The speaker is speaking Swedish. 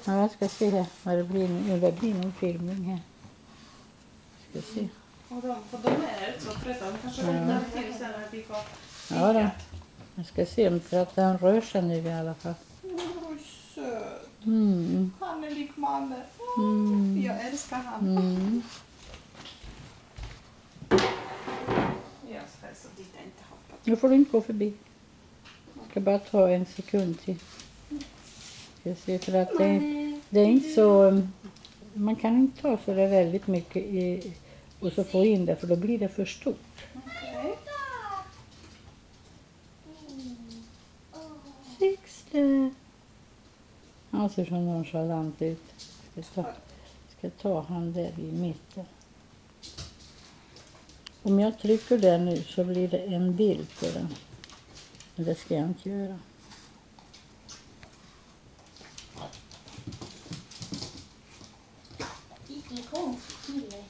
Ja, jag ska se här vad det blir nu. Det blir någon filmning här. Ska se. Och de är så trötta. De kanske vaknar till sen när vi får Ja då. Jag ska se för att den rör sig nu i alla fall. Åh, söt. Mm. Han är lik mannen. Jag älskar han. Mm. Jag ska så dit inte hoppa. Nu får du inte gå förbi. Jag ska bara ta en sekund till. Ska se för att det är inte så... Man kan inte ta så där väldigt mycket och så få in det för då blir det för stort. Okej. Sixter. Han ser så nonchalant ut. Ska ta han där i mitten. Om jag trycker där nu så blir det en bild på den. Men det ska jag inte göra. Vilken konstig kille.